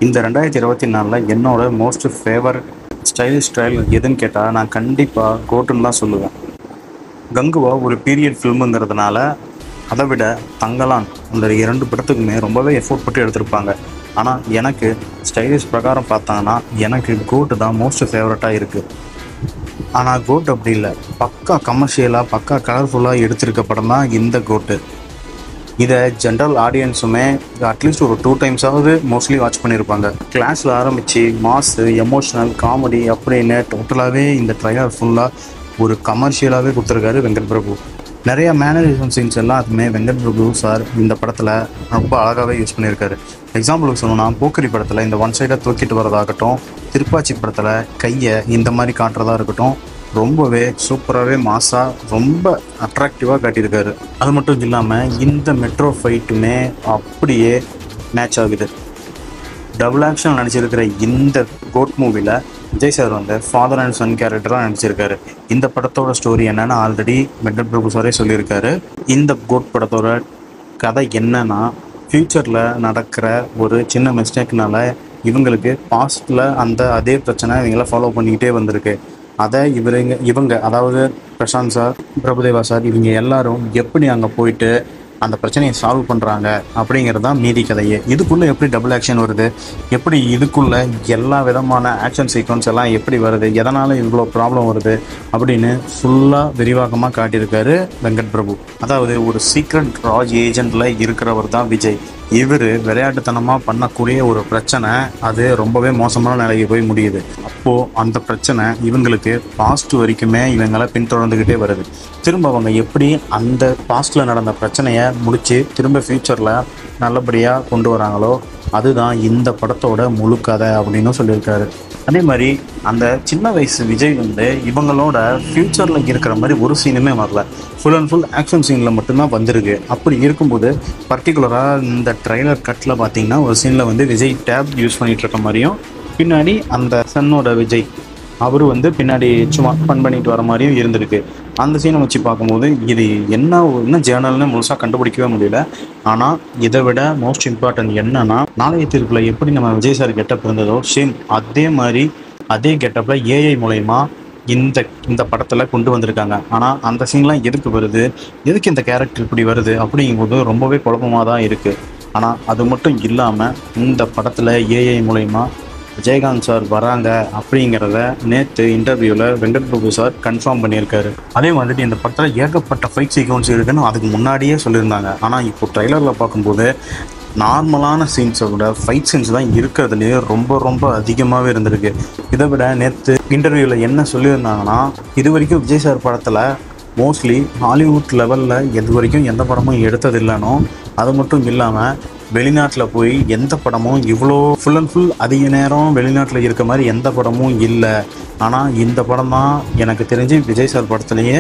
இந்த 2024 என்னோட most favourite stylish style எதுன்னு கேட்டால் நான் கண்டிப்பாக கோட்டுன்னு தான் சொல்லுவேன். கங்குவா ஒரு பீரியட் ஃபில்முங்கிறதுனால அதை விட தங்கலான் அந்த 2 படத்துக்குமே ரொம்பவே எஃபோர்ட் போட்டு எடுத்திருப்பாங்க. ஆனால் எனக்கு ஸ்டைலிஷ் பிரகாரம் பார்த்தாங்கன்னா எனக்கு கோட்டு தான் மோஸ்ட் ஃபேவரட்டாக இருக்குது. ஆனால் கோட் அப்படி இல்லை, பக்கா கமர்ஷியலாக பக்கா கலர்ஃபுல்லாக எடுத்திருக்க படம் தான் இந்த கோட்டு. இதை ஜென்ரல் ஆடியன்ஸுமே அட்லீஸ்ட் ஒரு 2 டைம்ஸாவது மோஸ்ட்லி வாட்ச் பண்ணியிருப்பாங்க. கிளாஸில் ஆரம்பித்து மாஸு, எமோஷ்னல், காமெடி அப்படின்னு டோட்டலாகவே இந்த ட்ரைலர் ஃபுல்லாக ஒரு கமர்ஷியலாகவே கொடுத்துருக்காரு வெங்கட் பிரபு. நிறையா மேனரிசம் சீன்ஸ் எல்லாத்துமே வெங்கட் பிரபு சார் இந்த படத்தில் ரொம்ப அழகாகவே யூஸ் பண்ணியிருக்காரு. எக்ஸாம்பிளுக்கு சொல்லணும்னா போக்கிரி படத்தில் இந்த ஒன் சைடாக தூக்கிட்டு வரதாகட்டும், திருப்பாச்சி படத்தில் கையை இந்த மாதிரி காட்டுறதா இருக்கட்டும், ரொம்பவே சூப்பராகவே மாஸாக ரொம்ப அட்ராக்டிவாக காட்டியிருக்காரு. அது மட்டும் இல்லாமல் இந்த மெட்ரோ ஃபைட்டுமே அப்படியே மேட்ச் ஆகுது. டபுள் ஆக்ஷன் நடிச்சிருக்கிற இந்த கோட் மூவியில் Vijay sir father and son கேரக்டராக நடிச்சிருக்காரு. இந்த படத்தோட ஸ்டோரி என்னென்னு ஆல்ரெடி வெங்கட் பிரபு சாரே சொல்லியிருக்காரு. இந்த கோட் படத்தோட கதை என்னன்னா, ஃப்யூச்சரில் நடக்கிற ஒரு சின்ன மிஸ்டேக்னால இவங்களுக்கு பாஸ்டில் அதே பிரச்சனை இவங்கள ஃபாலோ பண்ணிக்கிட்டே வந்திருக்கு. அதை இவங்க அதாவது பிரசாந்த் சார், பிரபுதேவா சார், இவங்க எல்லாரும் எப்படி அங்கே போயிட்டு அந்த பிரச்சனையை சால்வ் பண்ணுறாங்க அப்படிங்கிறது தான் மீதி கதையே. இதுக்குள்ளே எப்படி டபுள் ஆக்ஷன் வருது, எப்படி இதுக்குள்ளே எல்லா விதமான ஆக்ஷன் சீக்வன்ஸ் எல்லாம் எப்படி வருது, எதனால் இவ்வளோ ப்ராப்ளம் வருது அப்படின்னு ஃபுல்லாக விரிவாக்கமாக காட்டியிருக்காரு வெங்கட் பிரபு. அதாவது ஒரு சீக்ரெட் ராஜ் ஏஜெண்டில் இருக்கிறவர் தான் விஜய். இவர் விளையாட்டுத்தனமாக பண்ணக்கூடிய ஒரு பிரச்சனை அது ரொம்பவே மோசமான நிலைக்கு போய் முடியுது. அப்போது அந்த பிரச்சனை இவங்களுக்கு பாஸ்ட் வரைக்குமே இவங்களை பின்தொடர்ந்துக்கிட்டே வருது. திரும்ப அவங்க எப்படி அந்த பாஸ்ட்டில் நடந்த பிரச்சனையை முடித்து திரும்ப ஃப்யூச்சரில் நல்லபடியாக கொண்டு வராங்களோ அதுதான் இந்த படத்தோட முழு கதை அப்படின்னு சொல்லியிருக்காரு. அதே மாதிரி அந்த சின்ன வயசு விஜய் இவங்களோட ஃப்யூச்சரில் இருக்கிற மாதிரி ஒரு சீனுமே வரல. ஃபுல் அண்ட் ஃபுல் ஆக்ஷன் சீனில் மட்டும்தான் வந்திருக்கு. அப்படி இருக்கும்போது பர்டிகுலராக இந்த ட்ரைலர் கட்டில் பார்த்தீங்கன்னா ஒரு சீனில் விஜய் டேப் யூஸ் பண்ணிகிட்டு இருக்க மாதிரியும், பின்னாடி அந்த சன்னோட விஜய் அவர் பின்னாடி சும்மா ஃபன் பண்ணிட்டு வர மாதிரியும் இருந்திருக்கு. அந்த சீனை வச்சு பார்க்கும்போது இது என்ன ஜேர்னல்னு முழுசாக கண்டுபிடிக்கவே முடியல. ஆனால் இதை விட மோஸ்ட் இம்பார்ட்டன்ட் என்னன்னா, நாளைய தீர்ப்பில் எப்படி நம்ம விஜய் சார் கெட்டப் இருந்ததோ சேம் அதே மாதிரி அதே கெட்டப்பில் ஏஐ மூலயமா இந்த படத்தில் கொண்டு வந்திருக்காங்க. ஆனால் அந்த சீன்லாம் எதுக்கு வருது, எதுக்கு இந்த கேரக்டர் இப்படி வருது அப்படிங்கும்போது ரொம்பவே குழப்பமாக தான் இருக்குது. ஆனால் அது மட்டும் இல்லாமல் இந்த படத்தில் ஏஐ மூலயமா விஜயகாந்த் சார் வராங்க அப்படிங்கிறத நேற்று இன்டர்வியூவில் வெங்கட் பிரபு சார் கன்ஃபார்ம் பண்ணியிருக்காரு. அதே மாதிரி இந்த படத்தில் ஏகப்பட்ட ஃபைட் சீக்வன்ஸ் இருக்குன்னு அதுக்கு முன்னாடியே சொல்லியிருந்தாங்க. ஆனால் இப்போ ட்ரைலரில் பார்க்கும்போது நார்மலான சீன்ஸை விட ஃபைட் சீன்ஸ் தான் இருக்கிறதுலேயே ரொம்ப அதிகமாகவே இருந்திருக்கு. இதை விட நேற்று இன்டர்வியூவில் என்ன சொல்லியிருந்தாங்கன்னா, இது வரைக்கும் விஜய் சார் படத்தில் மோஸ்ட்லி ஹாலிவுட் லெவலில் இது வரைக்கும் எந்த படமும் எடுத்ததில்லைனோ, அது மட்டும் இல்லாமல் வெளிநாட்டில் போய் எந்த படமும் இவ்வளோ ஃபுல் அண்ட் ஃபுல் அதிக நேரம் வெளிநாட்டில் இருக்க மாதிரி எந்த படமும் இல்லை. ஆனால் இந்த படம் தான் எனக்கு தெரிஞ்சு விஜய் சார் படத்துலேயே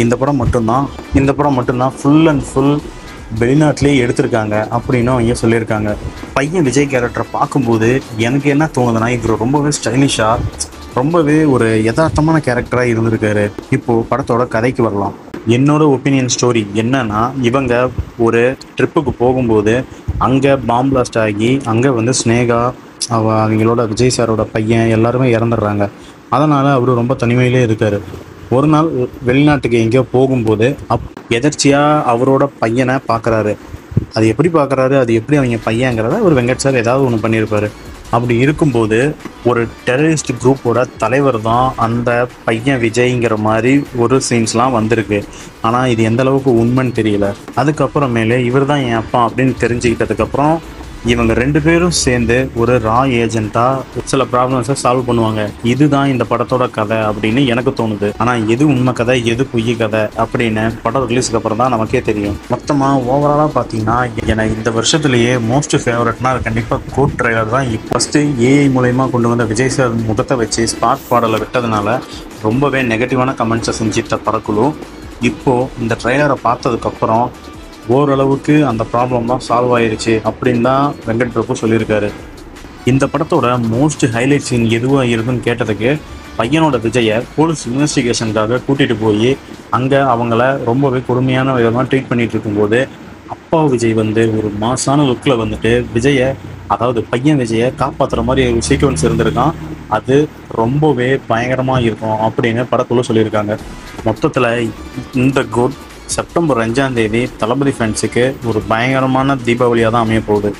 இந்த படம் மட்டும்தான் ஃபுல் அண்ட் ஃபுல் வெளிநாட்டிலே எடுத்திருக்காங்க அப்படின்னு அவங்க சொல்லியிருக்காங்க. பையன் விஜய் கேரக்டரை பார்க்கும்போது எனக்கு என்ன தோணுதுன்னா, இவர் ரொம்பவே ஸ்டைலிஷாக ரொம்பவே ஒரு யதார்த்தமான கேரக்டராக இருந்திருக்காரு. இப்போது படத்தோட கதைக்கு வரலாம். என்னோட ஒப்பீனியன் ஸ்டோரி என்னன்னா, இவங்க ஒரு ட்ரிப்புக்கு போகும்போது அங்கே பாம் பிளாஸ்ட் ஆகி அங்கே ஸ்னேகா அவங்களோட விஜய் சாரோட பையன் எல்லாருமே இறந்துடுறாங்க. அதனால் அவர் ரொம்ப தனிமையிலே இருக்கார். ஒரு நாள் வெளிநாட்டுக்கு எங்கேயோ போகும்போது எதர்ச்சியாக அவரோட பையனை பார்க்குறாரு. அது எப்படி பார்க்குறாரு, அது எப்படி அவங்க பையங்கிறத ஒரு வெங்கட் சார் ஏதாவது ஒன்று பண்ணியிருப்பார். அப்படி இருக்கும்போது ஒரு டெரரிஸ்ட் குரூப்போட தலைவர் தான் அந்த பையன் விஜய்ங்கிற மாதிரி ஒரு சீன்ஸ்லாம் வந்திருக்கு. ஆனால் இது எந்த அளவுக்கு உண்மைன்னு தெரியல. அதுக்கப்புறமேலே இவர் தான் என் அப்பா அப்படின்னு தெரிஞ்சுக்கிட்டதுக்கப்புறம் இவங்க 2 பேரும் சேர்ந்து ஒரு ரா ஏஜென்ட்டாக சில ப்ராப்ளம்ஸை சால்வ் பண்ணுவாங்க. இதுதான் இந்த படத்தோட கதை அப்படின்னு எனக்கு தோணுது. ஆனால் எது உண்மை கதை எது பொய் கதை அப்படின்னு படம் ரிலீஸுக்கு அப்புறம் தான் நமக்கே தெரியும். மொத்தமாக ஓவராலாக பார்த்தீங்கன்னா எனக்கு இந்த வருஷத்துலேயே மோஸ்ட் ஃபேவரட்னா அது கண்டிப்பாக கோட் ட்ரைலர் தான். ஃபஸ்ட்டு ஏஐ மூலயமா கொண்டு வந்த விஜய் சார் முகத்தை வச்சு ஸ்பாட் பாடலை விட்டதுனால ரொம்பவே நெகட்டிவான கமெண்ட்ஸை செஞ்சிட்ட படக்குழு இப்போது இந்த ட்ரைலரை பார்த்ததுக்கப்புறம் ஓரளவுக்கு அந்த ப்ராப்ளம்லாம் சால்வ் ஆயிடுச்சு அப்படின்னு தான் வெங்கட் பிரபு சொல்லியிருக்காரு. இந்த படத்தோட மோஸ்ட் ஹைலைட் சீன் எதுவாக இருக்குன்னு கேட்டதுக்கு பையனோட விஜயை போலீஸ் இன்வெஸ்டிகேஷனுக்காக கூட்டிகிட்டு போய் அங்கே அவங்கள ரொம்பவே கொடுமையான விதமாக ட்ரீட் பண்ணிகிட்டு இருக்கும்போது அப்பா விஜய் வந்து ஒரு மாசான லுக்கில் வந்துட்டு விஜயை, அதாவது பையன் விஜயை காப்பாற்றுற மாதிரி ஒரு சீக்வன்ஸ் இருந்திருக்கான். அது ரொம்பவே பயங்கரமாக இருக்கும் அப்படின்னு படக்குள்ள சொல்லியிருக்காங்க. மொத்தத்தில் இந்த கோட் செப்டம்பர் 5ஆம் தேதி தளபதி ஃபேன்ஸுக்கு ஒரு பயங்கரமான தீபாவளியாக தான் அமைய போகுது.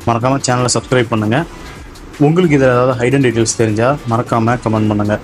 மறக்காமல் சேனலை சப்ஸ்கிரைப் பண்ணுங்கள். உங்களுக்கு இதில் ஏதாவது ஹைடன் டீட்டெயில்ஸ் தெரிஞ்சால் மறக்காமல் கமெண்ட் பண்ணுங்கள்.